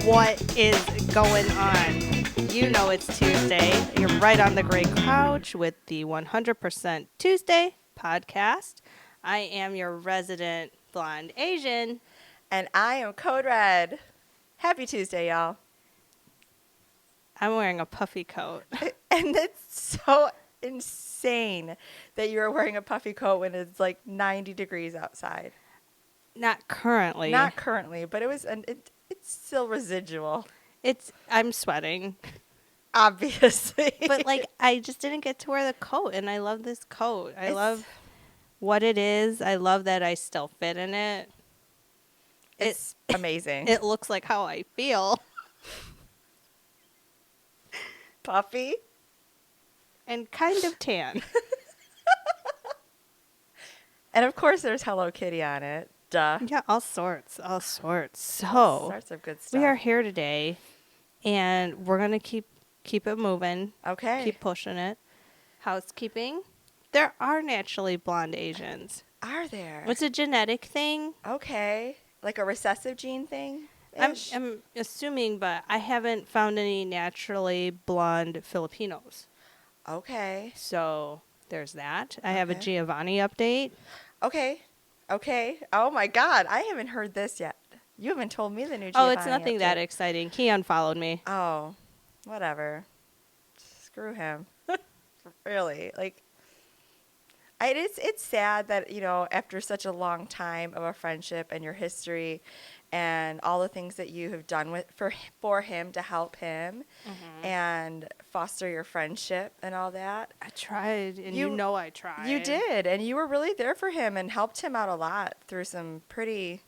What is going on? You know it's Tuesday. You're right on the gray couch with the 100% Tuesday podcast. I am your resident blonde Asian. And I am Code Red. Happy Tuesday, y'all. I'm wearing a puffy coat. And it's so insane that you're wearing a puffy coat when it's like 90 degrees outside. Not currently. Not currently, but it's still residual. I'm sweating. Obviously. But like I just didn't get to wear the coat, and I love this coat. I love what it is. I love that I still fit in it. It's amazing. It looks like how I feel. Puffy. And kind of tan. And of course there's Hello Kitty on it. Duh. Yeah, all sorts. So, All sorts of good stuff. we are here today, and we're going to keep it moving. Okay. Keep pushing it. Housekeeping. There are naturally blonde Asians. Are there? It's a genetic thing. Okay. Like a recessive gene thing? I'm assuming, but I haven't found any naturally blonde Filipinos. Okay. So there's that. I have a Okay. Giovanni update. Okay. Oh my God, I haven't heard this yet. You haven't told me the new Giovanni It's nothing that update. exciting. He unfollowed me. Oh, whatever. Screw him. Really, like, it's sad that after such a long time of a friendship and your history, and all the things that you have done for him to help him, and foster your friendship and all that. I tried, and you know I tried. You did, and you were really there for him and helped him out a lot through some pretty,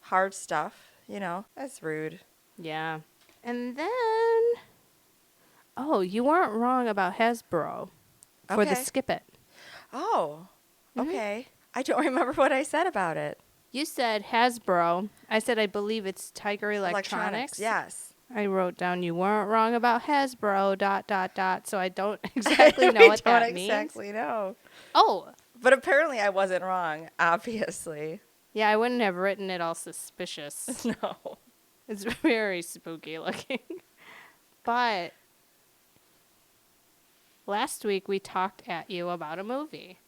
hard stuff. That's rude. Yeah. And then, you weren't wrong about Hasbro for the Okay. Skip It. Oh, Mhm. okay. I don't remember what I said about it. You said Hasbro. I said I believe it's Tiger Electronics. Yes. I wrote down you weren't wrong about Hasbro, ... So I don't exactly know what that don't means. exactly know. Oh, But apparently I wasn't wrong, obviously. yeah, I wouldn't have written it all suspicious. No. It's very spooky looking. But last week we talked at you about a movie.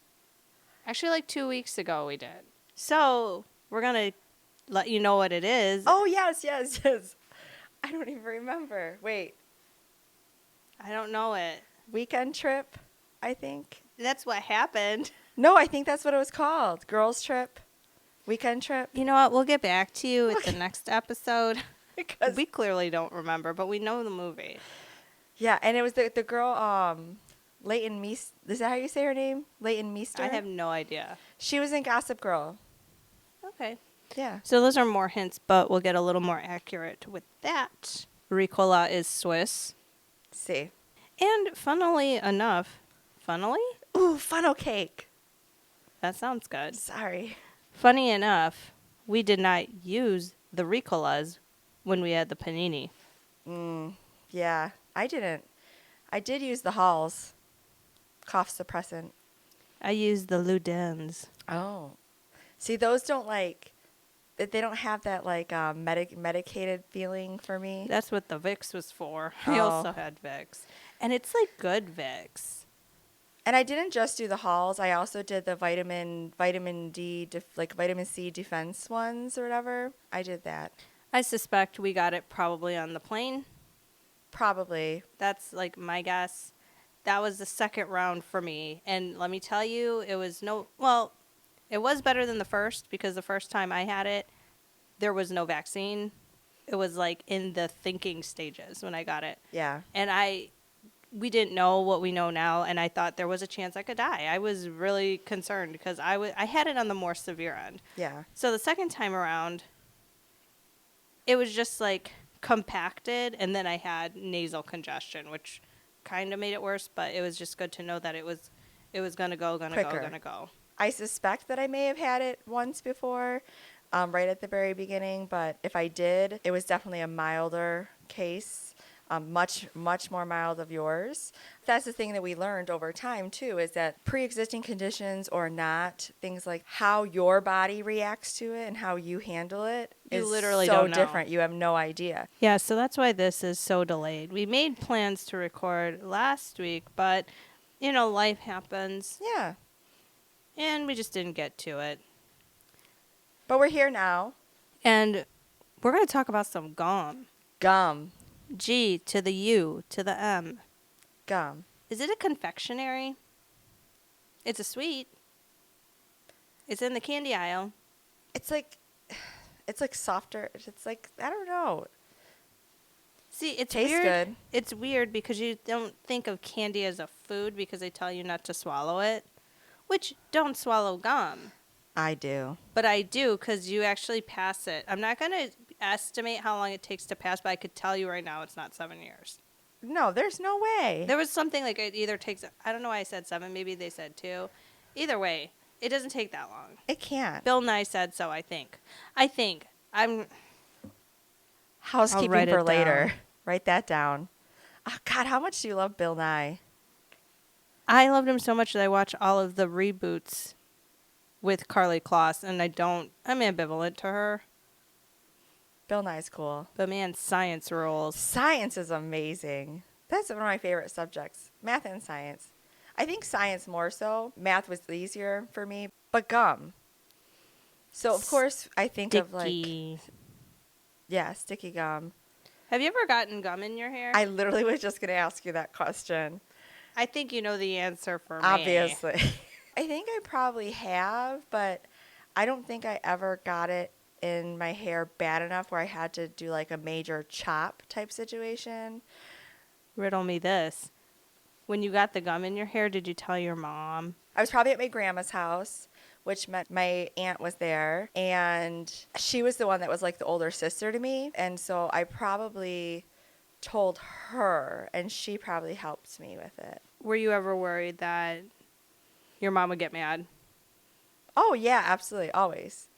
Actually, like 2 weeks ago we did. So we're going to let you know what it is. Oh, yes. I don't even remember. Wait. I don't know it. Weekend trip, I think. That's what happened. No, I think that's what it was called. Girls trip. Weekend trip. You know what? We'll get back to you at the next episode. Because We clearly don't remember, but we know the movie. yeah, and it was the girl, Leighton Meester. Is that how you say her name? Leighton Meester? I have no idea. She was in Gossip Girl. Okay. Yeah. So those are more hints, but we'll get a little more accurate with that. Ricola is Swiss. See. And funnily enough, Ooh, funnel cake. that sounds good. Sorry. Funny enough, we did not use the Ricolas when we had the panini. Yeah, I didn't. I did use the Halls cough suppressant. I used the Ludens. Oh. See, those don't they don't have that medicated feeling for me. That's what the Vicks was for. I Oh. also had Vicks. And it's like good Vicks. And I didn't just do the Halls. I also did the vitamin D, vitamin C defense ones or whatever. I did that. I suspect we got it probably on the plane. Probably. That's like my guess. That was the second round for me. And let me tell you, it was it was better than the first because the first time I had it, there was no vaccine. It was like in the thinking stages when I got it. Yeah. And we didn't know what we know now, and I thought there was a chance I could die. I was really concerned because I had it on the more severe end. Yeah. So the second time around, it was just like compacted, and then I had nasal congestion, which kind of made it worse, but it was just good to know that it was gonna go. Quicker. I suspect that I may have had it once before, right at the very beginning, but if I did, it was definitely a milder case. much more mild of yours. That's the thing that we learned over time too, is that pre-existing conditions or not, things like how your body reacts to it and how you handle it You is literally so don't know. different. You have no idea. Yeah, so that's why this is so delayed. We made plans to record last week, but life happens Yeah. and we just didn't get to it. But we're here now. And we're going to talk about some gum. Gum. G to the U to the M. Gum. Is it a confectionery? It's a sweet. It's in the candy aisle. It's like softer. It's like, I don't know. See, it's Tastes weird. good. It's weird because you don't think of candy as a food because they tell you not to swallow it. Which, don't swallow gum. I do. But I do because you actually pass it. I'm not going to estimate how long it takes to pass, but I could tell you right now it's not 7 years. No, there's no way. There was something like it either takes, I don't know why I said 7, maybe they said 2. Either way, it doesn't take that long. It can't. Bill Nye said so, I think. I'm Housekeeping write for it later. down. Write that down. Oh, God, how much do you love Bill Nye? I loved him so much that I watch all of the reboots with Carly Kloss, and I'm ambivalent to her. Bill Nye's cool. But man, science rules. Science is amazing. That's one of my favorite subjects. Math and science. I think science more so. Math was easier for me. But gum. So, of course, I think of like, Sticky. yeah, sticky gum. Have you ever gotten gum in your hair? I literally was just going to ask you that question. I think you know the answer for me. Obviously. I think I probably have, but I don't think I ever got it in my hair bad enough where I had to do like a major chop type situation. Riddle me this. When you got the gum in your hair, did you tell your mom? I was probably at my grandma's house, which meant my aunt was there, and she was the one that was like the older sister to me. And so I probably told her, and she probably helped me with it. Were you ever worried that your mom would get mad? Oh, yeah, absolutely. Always.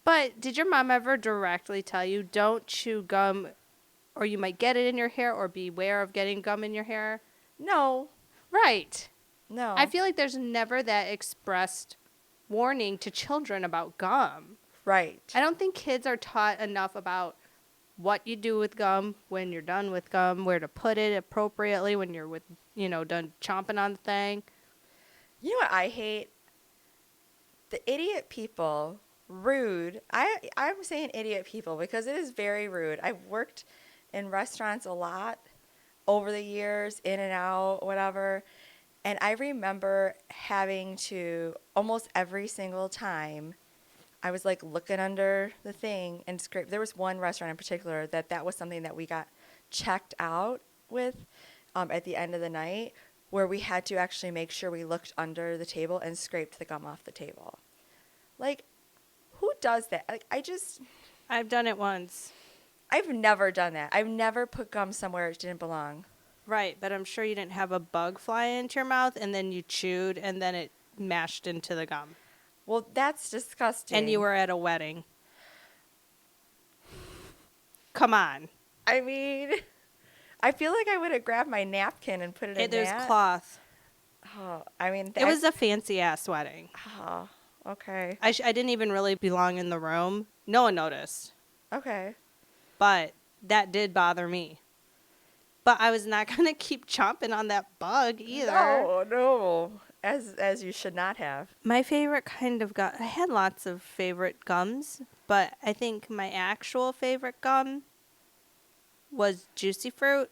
But did your mom ever directly tell you, don't chew gum or you might get it in your hair, or beware of getting gum in your hair? No. Right. No. I feel like there's never that expressed warning to children about gum. Right. I don't think kids are taught enough about what you do with gum, when you're done with gum, where to put it appropriately when you're done chomping on the thing. You know what I hate? The idiot people. Rude. I'm saying idiot people because it is very rude. I've worked in restaurants a lot over the years, in and out, whatever. And I remember having to, almost every single time, I was like looking under the thing and scrape. There was one restaurant in particular that was something that we got checked out with at the end of the night, where we had to actually make sure we looked under the table and scraped the gum off the table. Like, who does that? Like, I've done it once. I've never done that. I've never put gum somewhere it didn't belong. Right, but I'm sure you didn't have a bug fly into your mouth and then you chewed and then it mashed into the gum. Well, that's disgusting. And you were at a wedding. Come on. I mean, I feel like I would have grabbed my napkin and put it in There's that. cloth. Oh, I mean, It was a fancy ass wedding. Oh, okay. I didn't even really belong in the room. No one noticed. Okay. But that did bother me. But I was not going to keep chomping on that bug either. No. As you should not have. My favorite kind of gum, I had lots of favorite gums, but I think my actual favorite gum was Juicy Fruit.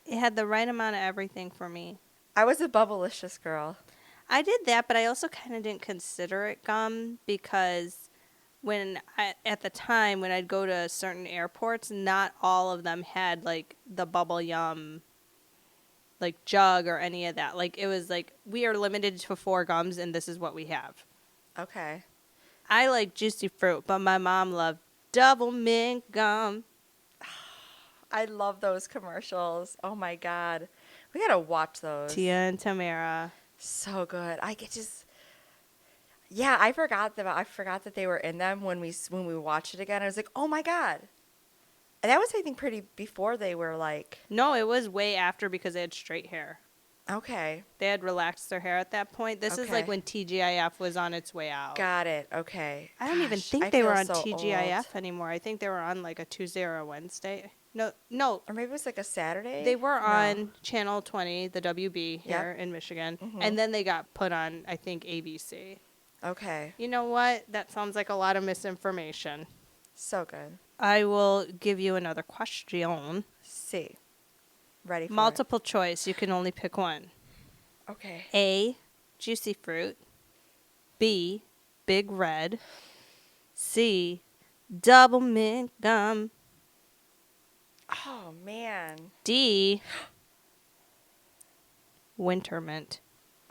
It had the right amount of everything for me. I was a Bubblicious girl. I did that, but I also kind of didn't consider it gum because at the time when I'd go to certain airports, not all of them had like the Bubble Yum like jug or any of that. Like it was like, we are limited to 4 gums and this is what we have. Okay. I like Juicy Fruit, but my mom loved Double Mint gum. I love those commercials. Oh my God. We gotta watch those. Tia and Tamara. So good. Yeah, I forgot that they were in them when we watched it again. I was like, oh my God. That was, I think, pretty before they were like, No, it was way after because they had straight hair. okay, They had relaxed their hair at that point. This is like Okay. when TGIF was on its way out. got it. Okay. I don't even Gosh, think I they were feel on so old. TGIF anymore. I think they were on like a Tuesday or a Wednesday. No, Or maybe it was like a Saturday. they were No. on Channel 20, the WB Yep. here in Michigan, Mhm. and then they got put on, I think, ABC. Okay. You know what? That sounds like a lot of misinformation. So good. I will give you another question. C. Ready for Multiple choice. You can only pick one. it. Okay. A, juicy fruit. B, big red. C, double mint gum. Oh man. D, winter mint.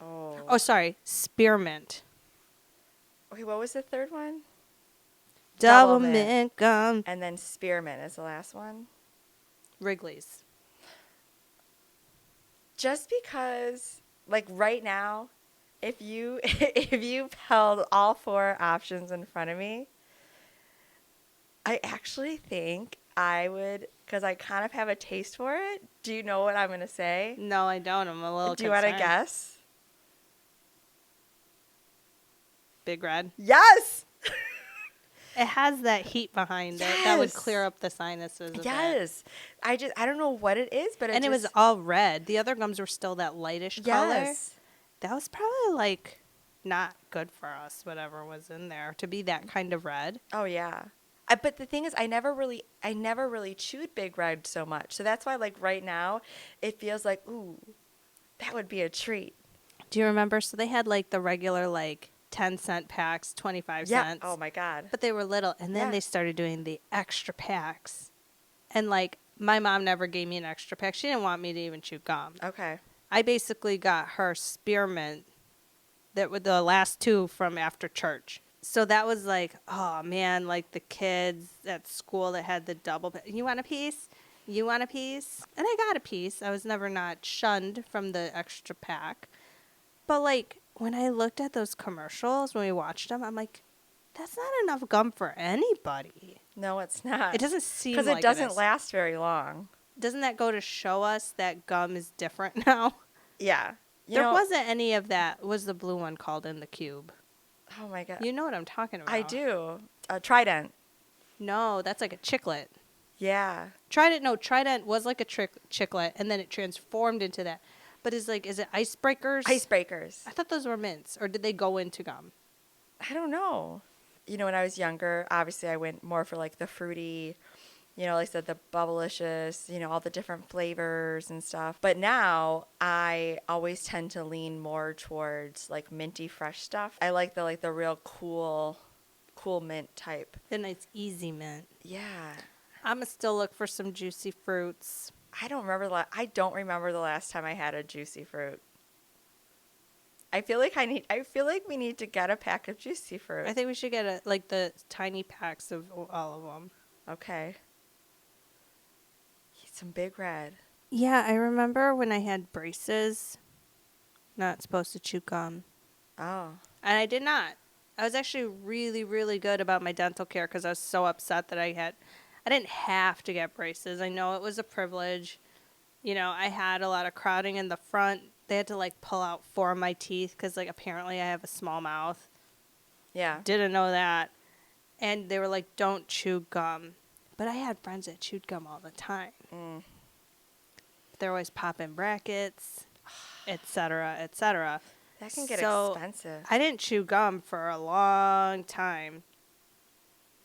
Oh. Oh, sorry, spearmint. Okay, what was the third one? Double Double mint. mint gum. And then spearmint is the last one. Wrigley's. Just because, like right now, if you if you held all four options in front of me, I actually think I would, because I kind of have a taste for it. Do you know what I'm gonna say? No, I don't. I'm a little Do you want to concerned. guess? Big red. Yes. It has that heat behind it that would Yes. clear up the sinuses a bit. Yes. I don't know what it is, but And it was just, all red. The other gums were still that lightish color. yes. That was probably like not good for us, whatever was in there, to be that kind of red. Oh yeah. But the thing is, I never really chewed Big Red so much. So that's why, like right now, it feels like, ooh, that would be a treat. Do you remember? So they had like the regular like 10-cent packs, 25 Yeah. cents. Oh my God. But they were little. And then Yeah. they started doing the extra packs. And like my mom never gave me an extra pack. She didn't want me to even chew gum. Okay. I basically got her spearmint that were the last two from after church. So that was like, oh man, like the kids at school that had the double. You want a piece? You want a piece? And I got a piece. I was never not shunned from the extra pack. But like when I looked at those commercials, when we watched them, I'm like, that's not enough gum for anybody. No, it's not. It doesn't seem because like it doesn't is. last very long. Doesn't that go to show us that gum is different now? Yeah. You There know, wasn't any of that. What was the blue one called in the cube? Oh my God. You know what I'm talking about. I do. Trident. No, that's like a chiclet. Yeah. Trident was like a chiclet, and then it transformed into that. But is it icebreakers? Icebreakers. I thought those were mints, or did they go into gum? I don't know. You know, when I was younger, obviously I went more for like the fruity, you know, like I said, the Bubblicious, you know, all the different flavors and stuff. But now I always tend to lean more towards like minty fresh stuff. I like the real cool mint type. The nice easy mint. Yeah. I'ma still look for some juicy fruits. I don't remember the last time I had a juicy fruit. I feel like we need to get a pack of juicy fruit. I think we should get the tiny packs of all of them. Okay. Some Big Red. Yeah, I remember when I had braces. Not supposed to chew gum. Oh. And I did not. I was actually really, really good about my dental care because I was so upset that I didn't have to get braces. I know it was a privilege. You know, I had a lot of crowding in the front. They had to like pull out 4 of my teeth because like apparently I have a small mouth. Yeah. Didn't know that. And they were like, don't chew gum. But I had friends that chewed gum all the time. Mm. They're always popping brackets, et cetera, et cetera. That can get So, expensive. I didn't chew gum for a long time.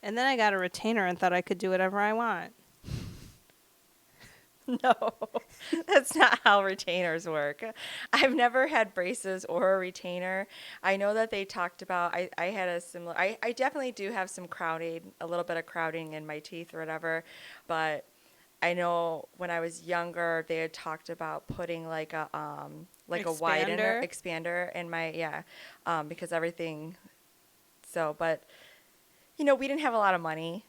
And then I got a retainer and thought I could do whatever I want. No, that's not how retainers work. I've never had braces or a retainer. I know that they talked about, I had a similar, I definitely do have some crowding, a little bit of crowding in my teeth or whatever, but I know when I was younger, they had talked about putting like a expander in my, because everything, but you know, we didn't have a lot of money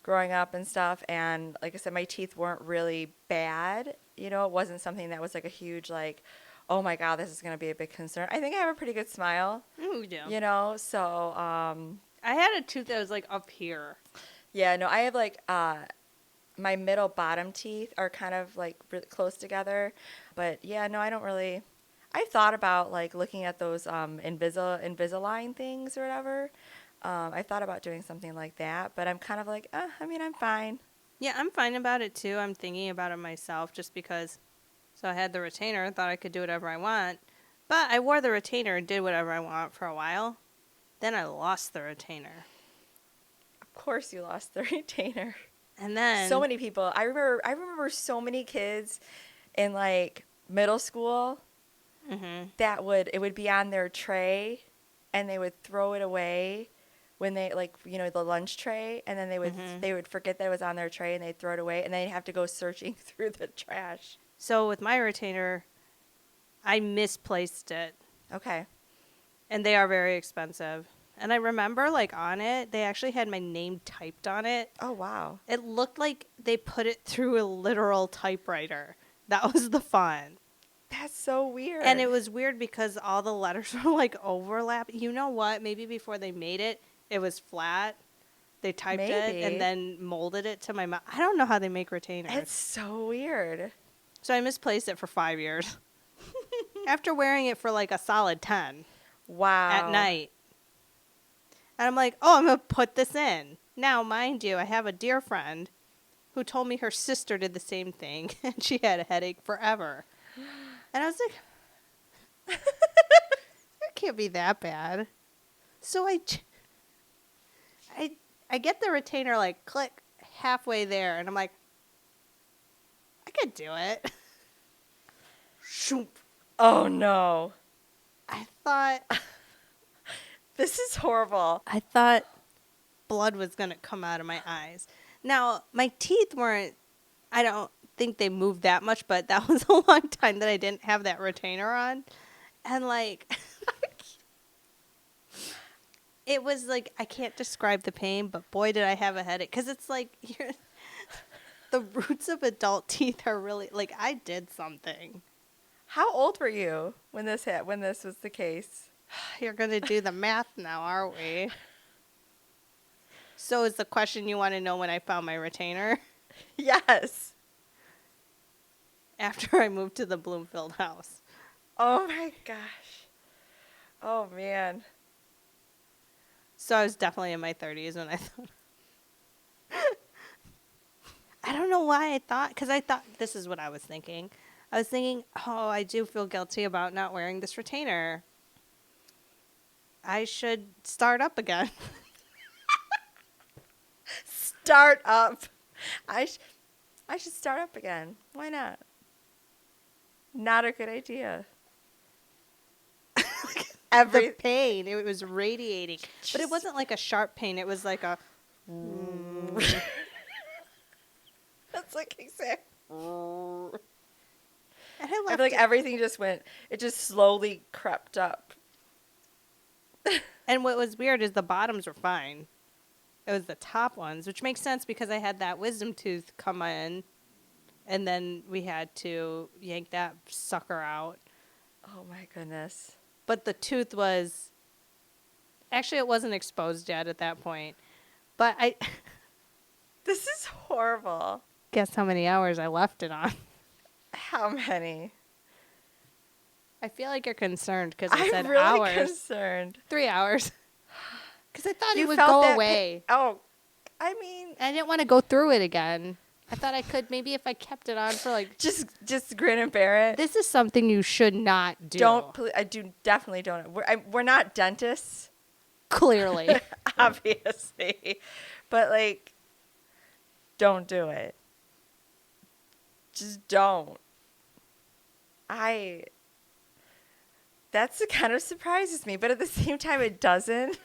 growing up and stuff, and like I said, my teeth weren't really bad. You know, it wasn't something that was like a huge like, oh my God, this is going to be a big concern. I think I have a pretty good smile. We do. You know, so I had a tooth that was like up here. yeah, no, I have like my middle bottom teeth are kind of like really close together. But yeah, no, I don't really. I thought about like looking at those Invisalign things or whatever. I thought about doing something like that, but I'm kind of like, I mean, I'm fine. Yeah, I'm fine about it too. I'm thinking about it myself just because. So I had the retainer, thought I could do whatever I want. But I wore the retainer and did whatever I want for a while. Then I lost the retainer. Of course, you lost the retainer. And then. So many people. I remember so many kids in like middle school Mhm. that it would be on their tray and they would throw it away when they like the lunch tray, and then they would forget that it was on their tray and they'd throw it away, and they'd have to go searching through the trash. So with my retainer, I misplaced it. Okay. And they are very expensive. And I remember, like, on it, they actually had my name typed on it. Oh wow. It looked like they put it through a literal typewriter. That was the fun. That's so weird. And it was weird because all the letters were, like, overlapping. You know what? Maybe before they made it, it was flat. They typed it Maybe. and then molded it to my mouth. I don't know how they make retainers. It's so weird. So I misplaced it for 5 years. After wearing it for, like, a solid 10 Wow. at night. And I'm like, oh, I'm going to put this in. Now, mind you, I have a dear friend who told me her sister did the same thing, and she had a headache forever. And I was like, it can't be that bad. So I get the retainer, like, click halfway there, and I'm like, I could do it. Shoop. Oh no. I thought This is horrible. blood was going to come out of my eyes. Now, my teeth weren't, I don't think they moved that much, but that was a long time that I didn't have that retainer on. And, like, it was like, I can't describe the pain, but boy, did I have a headache. Because it's like, the roots of adult teeth are really, like, I did something. How old were you when this was the case? You're going to do the math now, are we? So is the question you want to know when I found my retainer? Yes. After I moved to the Bloomfield house. Oh my gosh. Oh man. So I was definitely in my 30s when I thought. I don't know why I thought, because I thought, this is what I was thinking. I was thinking, oh, I do feel guilty about not wearing this retainer. I should start up again. Start up. I should start up again. Why not? Not a good idea. The pain, it was radiating. But it wasn't like a sharp pain. It was like a... That's like exact. And I I left feel like it. everything it just slowly crept up. And what was weird is the bottoms were fine. It was the top ones, which makes sense because I had that wisdom tooth come in, and then we had to yank that sucker out. Oh my goodness. But the tooth was... Actually, it wasn't exposed yet at that point. But I... This is horrible. Guess how many hours I left it on. How many? I feel like you're concerned because I I'm said really hours. concerned. 3 hours. Because I thought You it would felt go that away. Oh, I mean, I didn't want to go through it again. I thought I could maybe if I kept it on for like... just grin and bear it. This is something you should not do. I definitely don't. We're not dentists, Clearly. obviously, but like, don't do it. Just don't. That's the kind of surprises me, but at the same time, it doesn't.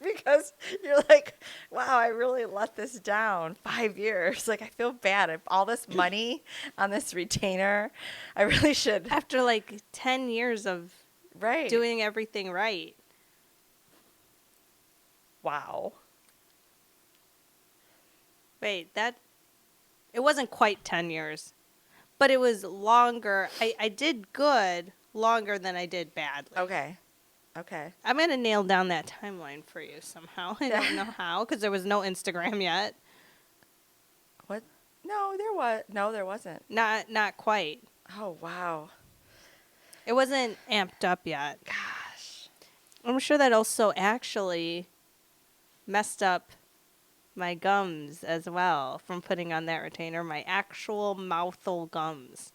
Because you're like, wow, I really let this down 5 years. Like, I feel bad. All this money on this retainer, I really should. After like 10 years of Right. doing everything right. Wow. Wait, it wasn't quite 10 years, but it was longer. I did good longer than I did badly. Okay. Okay. I'm going to nail down that timeline for you somehow. I don't know how because there was no Instagram yet. What? No, there was. No, there wasn't. Not quite. Oh, wow. It wasn't amped up yet. Gosh. I'm sure that also actually messed up my gums as well from putting on that retainer, my actual mouthful gums.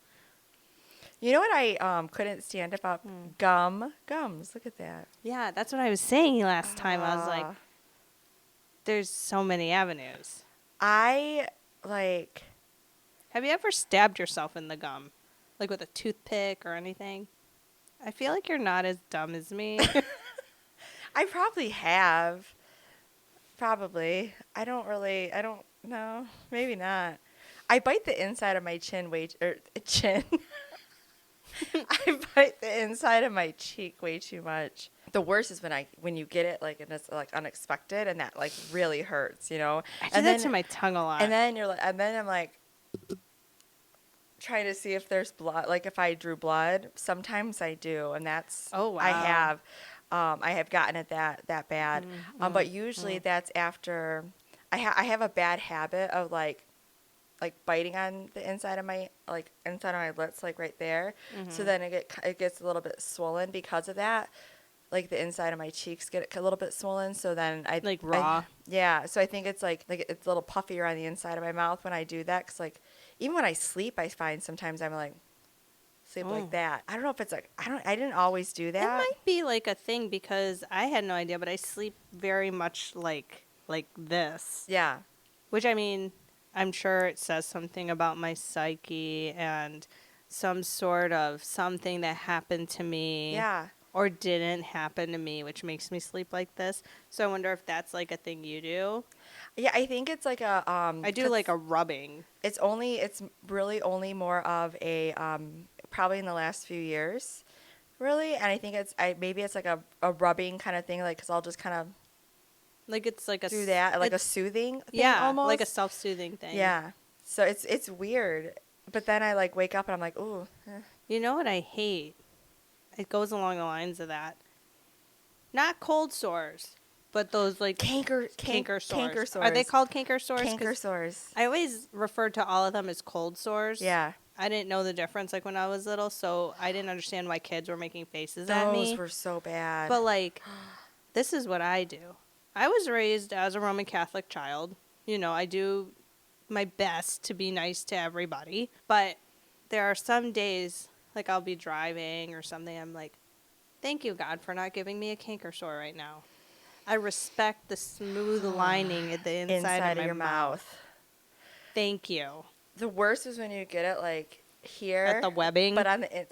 You know what I couldn't stand about gums? Look at that. Yeah, that's what I was saying last time. I was like, Ah. there's so many avenues. I like. Have you ever stabbed yourself in the gum? Like with a toothpick or anything? I feel like you're not as dumb as me. I probably have. Probably. I don't know. Maybe not. I bite the inside of my chin. I bite the inside of my cheek way too much. The worst is when you get it like and it's like unexpected and that like really hurts, you know. I do And that then to my tongue a lot. and then you're like and then I'm like trying to see if there's blood, like if I drew blood. Sometimes I do, and that's Oh, wow. I have gotten it that bad. But usually that's after I have a bad habit of like biting on the inside of my lips, like right there. So then it gets a little bit swollen because of that. Like the inside of my cheeks get a little bit swollen. So then Like raw? yeah. So I think it's like it's a little puffier on the inside of my mouth when I do that. Cause like even when I sleep, I find sometimes I'm like sleep Oh. like that. I don't know if it's like I didn't always do It that. might be like a thing because I had no idea, but I sleep very much like this. Yeah. Which I mean, I'm sure it says something about my psyche and some sort of something that happened to me Yeah. or didn't happen to me, which makes me sleep like this. So I wonder if that's like a thing you do. Yeah, I think it's like a I do 'cause like a rubbing. it's really only more of a probably in the last few years. Really, and I think maybe it's like a rubbing kind of thing, like cuz I'll just kind of Like it's like do that, like a it's- soothing thing yeah, almost. like a self-soothing thing. Yeah. So it's weird. But then I like wake up and I'm like, "Ooh." You know what I hate? It goes along the lines of that. Not cold sores, but those like Canker sores. Canker sores. Are they called canker sores? 'Cause canker sores? I always referred to all of them as cold sores. Yeah. I didn't know the difference like when I was little, so I didn't understand why kids were making faces at me. Those were so bad. But like, this is what I do. I was raised as a Roman Catholic child. You know, I do my best to be nice to everybody. But there are some days, like I'll be driving or something, I'm like, thank you, God, for not giving me a canker sore right now. I respect the smooth lining at the inside of my your mouth. Thank you. The worst is when you get it like here At the webbing. but on the it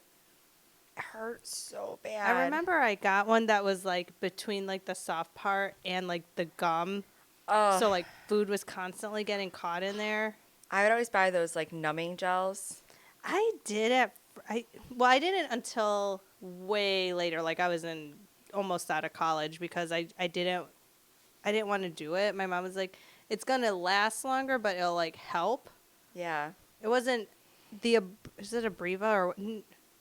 hurts so bad. I remember I got one that was like between like the soft part and like the gum. Oh, So like food was constantly getting caught in there. I would always buy those like numbing gels. I did it. I didn't until way later. Like I was almost out of college because I didn't want to do it. My mom was like, "It's gonna last longer, but it'll like help." Yeah. It wasn't is it Abreva or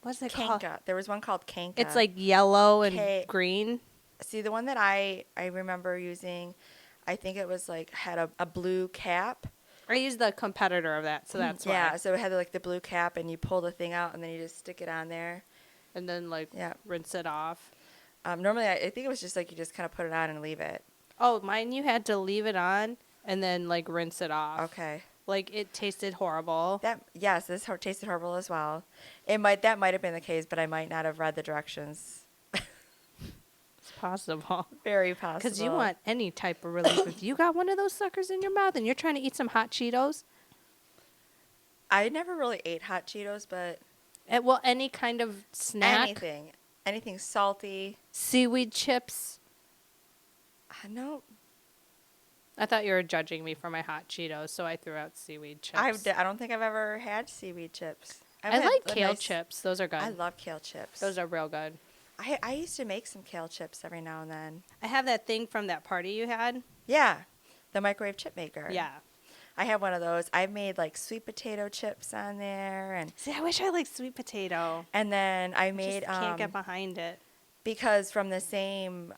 what's it called? Kanka. There was one called Kanka. It's like yellow and K- green. See, the one that I remember using, I think it was like had a blue cap. I used the competitor of that, so that's Yeah, why. so it had like the blue cap and you pull the thing out and then you just stick it on there. And then like Yeah. rinse it off. Normally I think it was just like you just kind of put it on and leave it. Oh, mine you had to leave it on and then like rinse it off. Okay. Like it tasted horrible. This tasted horrible as well. That might have been the case, but I might not have read the directions. It's possible. Very possible. Because you want any type of relief. If you got one of those suckers in your mouth and you're trying to eat some hot Cheetos, I never really ate hot Cheetos, but well, any kind of snack, anything salty. seaweed chips. No, I thought you were judging me for my hot Cheetos, so I threw out seaweed chips. I don't think I've ever had seaweed chips. I I've had like a kale nice- chips. Those are good. I love kale chips. Those are real good. I used to make some kale chips every now and then. I have that thing from that party you had. Yeah, the microwave chip maker. Yeah. I have one of those. I've made like sweet potato chips on there, See, I wish I liked sweet potato. and then I I made just can't get behind it. because from the same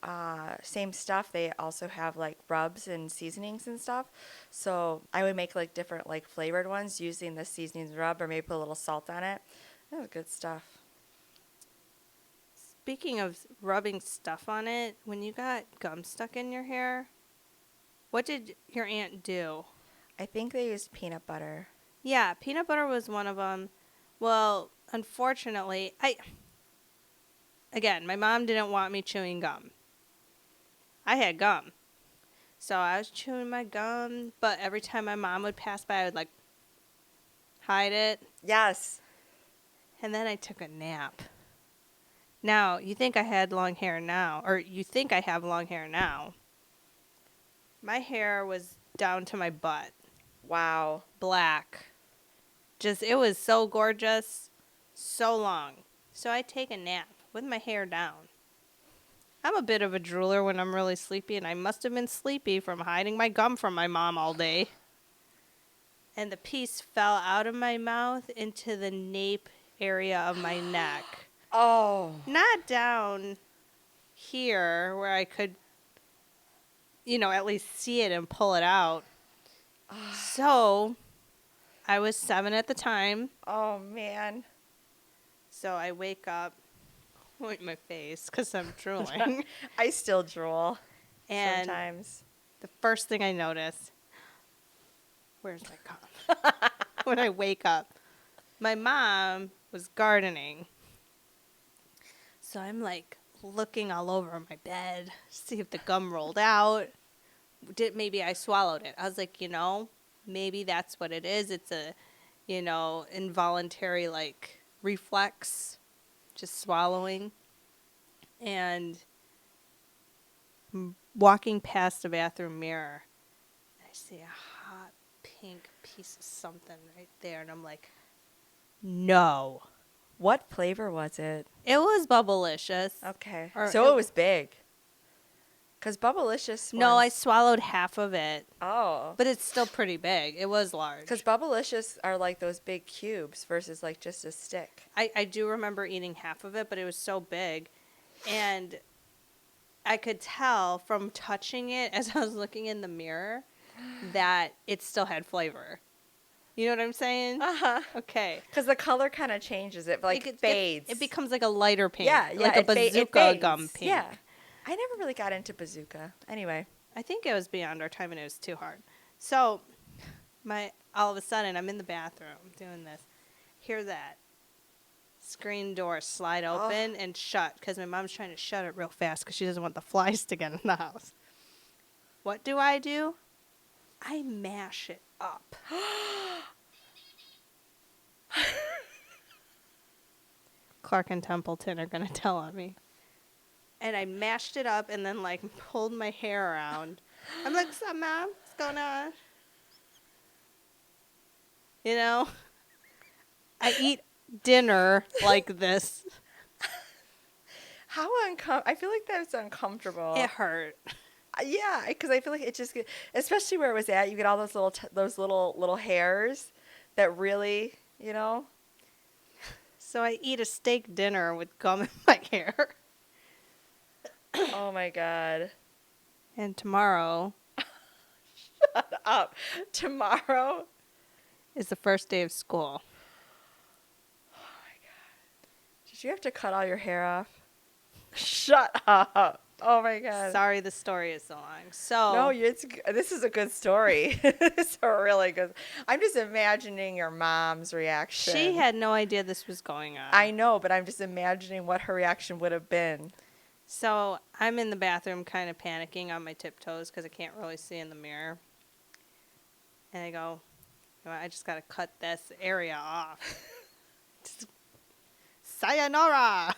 stuff, they also have like rubs and seasonings and stuff. So I would make like different like flavored ones using the seasonings rub, or maybe put a little salt on it. That was good stuff. Speaking of rubbing stuff on it, when you got gum stuck in your hair, what did your aunt do? I think they used peanut butter. Yeah, peanut butter was one of them. Well, unfortunately, again, my mom didn't want me chewing gum. I had gum. So I was chewing my gum, but every time my mom would pass by, I would like hide it. Yes. And then I took a nap. Now, you think I had long hair now, or you think I have long hair now. My hair was down to my butt. Wow. Black. Just, it was so gorgeous, so long. So I take a nap with my hair down. I'm a bit of a drooler when I'm really sleepy, and I must have been sleepy from hiding my gum from my mom all day. And the piece fell out of my mouth into the nape area of my neck. Oh. Not down here where I could, at least see it and pull it out. So I was 7 at the time. Oh, man. So I wake up, point my face because I'm drooling. I still drool And sometimes. the first thing I notice, where's my gum? When I wake up, my mom was gardening. So I'm like looking all over my bed, see if the gum rolled out. Maybe I swallowed it. I was like, maybe that's what it is. It's a, involuntary like reflex, just swallowing. And walking past the bathroom mirror, I see a hot pink piece of something right there, and I'm like, no. What flavor was it? It was Bubblicious. Okay. Or So it was big. Because Bubblicious No, I ones- swallowed half of it, Oh. but it's still pretty big. It was large. Because Bubblicious are like those big cubes versus like just a stick. I do remember eating half of it, but it was so big. And I could tell from touching it as I was looking in the mirror that it still had flavor. You know what I'm saying? Uh-huh. Okay. Because the color kind of changes. It like fades. It becomes like a lighter pink. yeah, Like a it bazooka fades. gum pink. Yeah. I never really got into bazooka. Anyway. I think it was beyond our time and it was too hard. So, all of a sudden, I'm in the bathroom doing this. Hear that screen door slide open and shut because my mom's trying to shut it real fast because she doesn't want the flies to get in the house. What do? I mash it up. Clark and Templeton are going to tell on me. And I mashed it up and then, like, pulled my hair around. I'm like, what's up, Mom? What's going on? I eat dinner like this. How I feel like that's uncomfortable. It hurt. Yeah, because I feel like it just, especially where it was at, you get all those little hairs that really, So I eat a steak dinner with gum in my hair. Oh my God. And tomorrow Shut up. Tomorrow? is the first day of school. Did you have to cut all your hair off? Shut up. Oh my God. Sorry the story is so long. So No, this is a good story. It's a really good. I'm just imagining your mom's reaction. she had no idea this was going on. I know, but I'm just imagining what her reaction would have been. So I'm in the bathroom kind of panicking on my tiptoes because I can't really see in the mirror. And I go, I just got to cut this area off. Just, sayonara,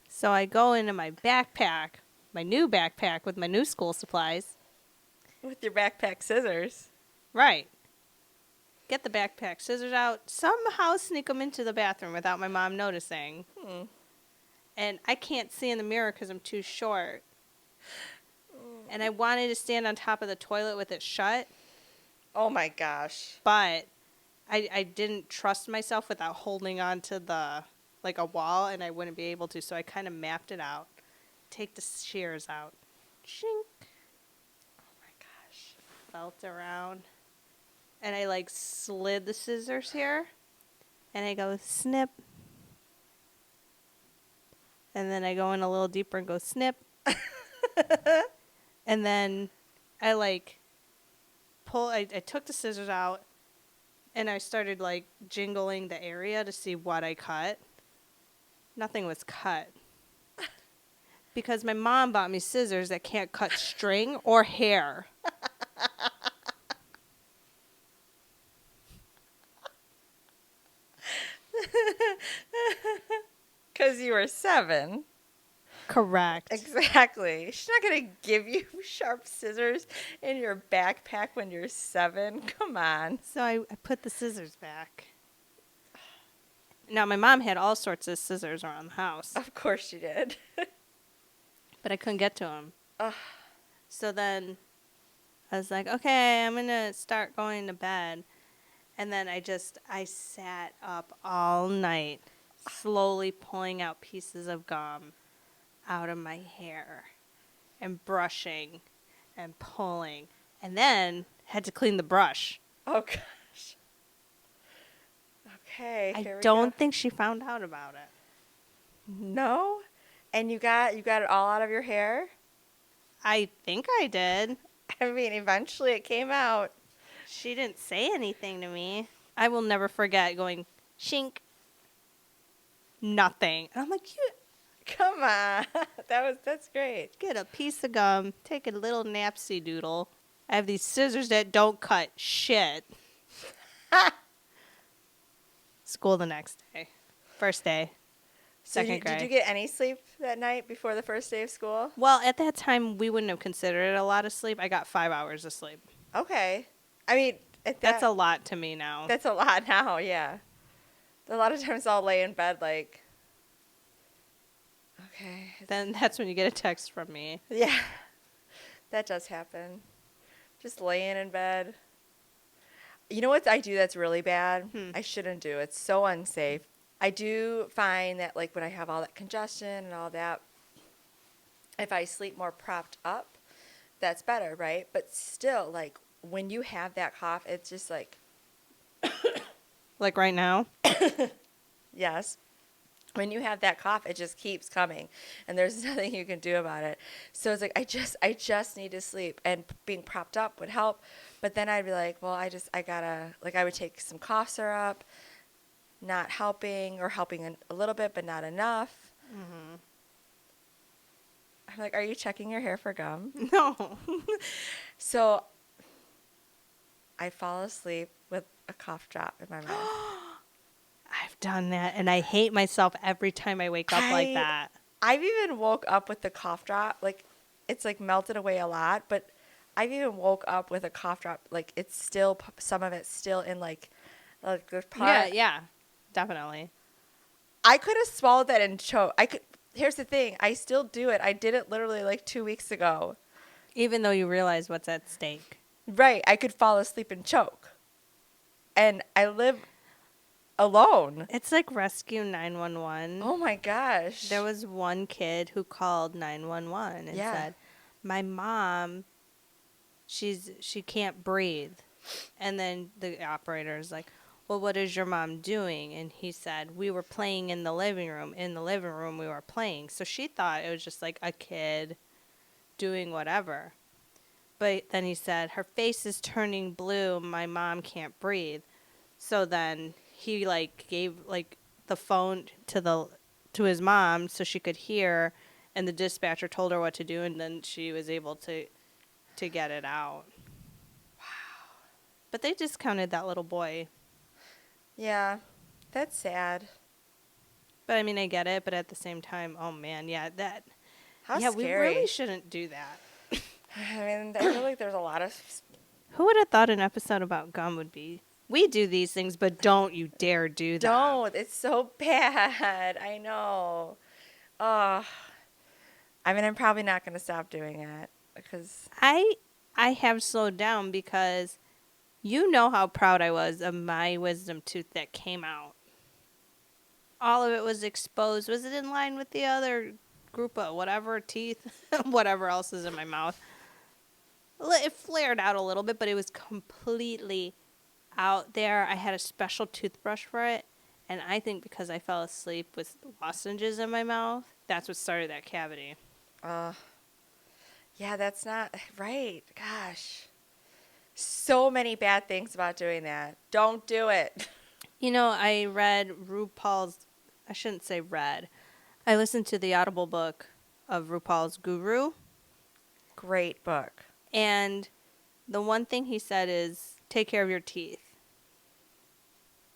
So I go into my backpack, my new backpack with my new school supplies. With your backpack scissors. Right. Get the backpack scissors out, somehow sneak them into the bathroom without my mom noticing. And I can't see in the mirror because I'm too short. And I wanted to stand on top of the toilet with it shut, Oh my gosh. but I didn't trust myself without holding on to the like a wall and I wouldn't be able to. So I kind of mapped it out. Take the shears out. Shink. Oh my gosh. Felt around. And I like slid the scissors here. And I go snip. And then I go in a little deeper and go snip. And then I like I took the scissors out and I started like jingling the area to see what I cut. Nothing was cut. Because my mom bought me scissors that can't cut string or hair. Because you were 7. Correct. Exactly. She's not going to give you sharp scissors in your backpack when you're 7. Come on. So I put the scissors back. Now, my mom had all sorts of scissors around the house, Of course she did. but I couldn't get to them. Ugh. So then I was like, okay, I'm going to start going to bed. And then I sat up all night, slowly pulling out pieces of gum out of my hair and brushing and pulling. And then had to clean the brush. Oh, gosh. Okay. I here we don't go. think she found out about it. No? And you got it all out of your hair? I think I did. I mean, eventually it came out. She didn't say anything to me. I will never forget going, shink, nothing. And I'm like, you Come on. That's great. get a piece of gum, take a little napsy doodle. I have these scissors that don't cut shit. School the next day. First day. So Second grade. did you get any sleep that night before the first day of school? Well, at that time, we wouldn't have considered it a lot of sleep. I got 5 hours of sleep. Okay. I mean, That's a lot to me now. That's a lot now, yeah. A lot of times I'll lay in bed like, okay. Then that's when you get a text from me. Yeah, that does happen. Just laying in bed. You know what I do that's really bad? I shouldn't do. It's so unsafe. I do find that like when I have all that congestion and all that, if I sleep more propped up, that's better, right? But still, like when you have that cough, it's just like, Like right now. yes. When you have that cough, it just keeps coming, and there's nothing you can do about it. So it's like I just need to sleep, and being propped up would help. But then I'd be like, well, I gotta, like I would take some cough syrup, not helping or helping a little bit, but not enough. Mm-hmm. I'm like, are you checking your hair for gum? No. So I fall asleep with a cough drop in my mouth. I've done that, and I hate myself every time I wake up like that. I've even woke up with the cough drop. Like, it's like melted away a lot, but I've even woke up with a cough drop. Like, it's still, some of it's still in like the part. Yeah, definitely. I could have swallowed that and choked. Here's the thing. I still do it. I did it literally like 2 weeks ago. Even though you realize what's at stake. Right. I could fall asleep and choke. And I live alone. It's like Rescue 911. Oh my gosh. There was one kid who called 911 and Yeah. said, "My mom, she can't breathe." And then the operator is like, "Well, what is your mom doing?" And he said, "We were playing in the living room. In the living room, we were playing." So she thought it was just like a kid doing whatever. But then he said, "Her face is turning blue. My mom can't breathe." So then he like gave like the phone to his mom so she could hear, and the dispatcher told her what to do, and then she was able to get it out. Wow. But they discounted that little boy. Yeah. That's sad. But I mean, I get it, but at the same time, oh man, yeah, How yeah, scary. we really shouldn't do that. I mean, I feel like there's a lot of. Who would have thought an episode about gum would be? We do these things, but don't you dare do that. Don't. It's so bad. I know. I mean, I'm probably not going to stop doing it because. I have slowed down because you know how proud I was of my wisdom tooth that came out. all of it was exposed. Was it in line with the other group of whatever teeth, whatever else is in my mouth? It flared out a little bit, but it was completely out there. I had a special toothbrush for it, and I think because I fell asleep with lozenges in my mouth, that's what started that cavity. Uh, yeah, that's not right. Gosh. So many bad things about doing that. Don't do it. You know, I read RuPaul's, I shouldn't say read, I listened to the Audible book of RuPaul's Guru, Great book. and the one thing he said is take care of your teeth.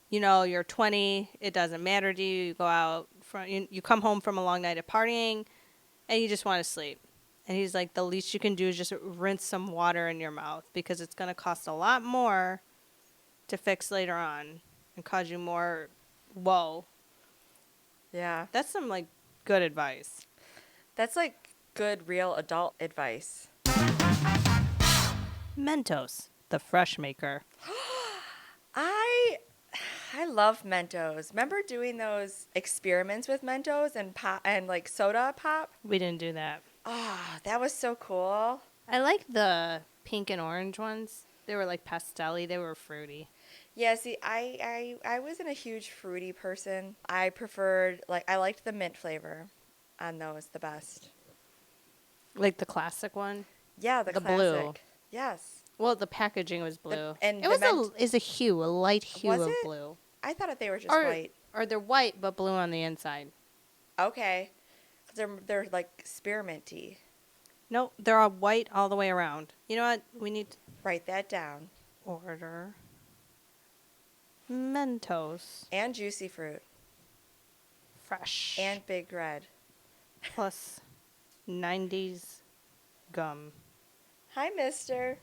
You know, you're 20, it doesn't matter to you. You go out, you come home from a long night of partying, and you just want to sleep. And he's like, the least you can do is just rinse some water in your mouth because it's going to cost a lot more to fix later on and cause you more woe. Yeah. That's some, like, good advice. That's like good, real adult advice. Mentos, the fresh maker. I love Mentos. Remember doing those experiments with Mentos and pop and like soda pop? We didn't do that. Oh, that was so cool. I like the pink and orange ones. They were like pastel-y. They were fruity. Yeah, see, I wasn't a huge fruity person. I preferred I liked the mint flavor on those the best. Like the classic one. Yeah, the blue. classic. Yes. Well, the packaging was blue. and it the was is a hue, a light hue Was of it? blue. I thought they were just Or white. or they're white but blue on the inside. Okay. They're like spearminty. No, they're all white all the way around. You know what? We need to Write that down. order Mentos And juicy fruit. fresh And big red. plus 90s gum. Hi, mister.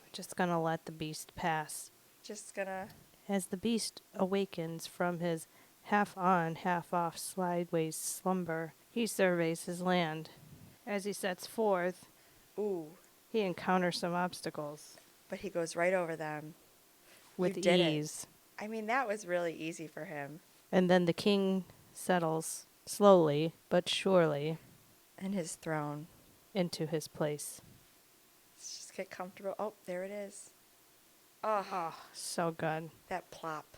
We're just gonna let the beast pass. Just gonna. As the beast awakens from his half-on, half-off sideways slumber, he surveys his land. As he sets forth, Ooh. he encounters some obstacles But he goes right over them. with You did it. ease. I mean, that was really easy for him. And then the king settles, slowly but surely, And his throne. into his place. Let's just get comfortable. Oh, there it is. Oh, Oh, so good. that plop.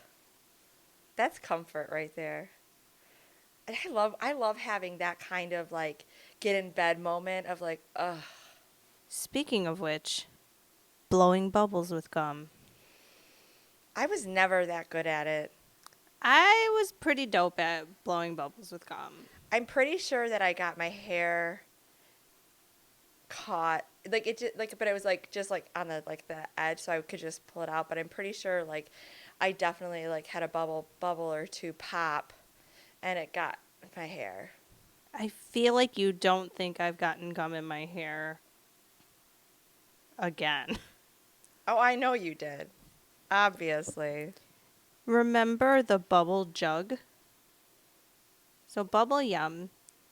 That's comfort right there. And I love having that kind of like get in bed moment of like, ugh. Speaking of which, blowing bubbles with gum. I was never that good at it. I was pretty dope at blowing bubbles with gum. I'm pretty sure that I got my hair caught like it just, like but it was like just like on the edge so I could just pull it out, but I'm pretty sure like I definitely like had a bubble or two pop and it got my hair. I feel like you don't think I've gotten gum in my hair again. Oh, I know you did. Obviously. Remember the bubble jug? So Bubble Yum,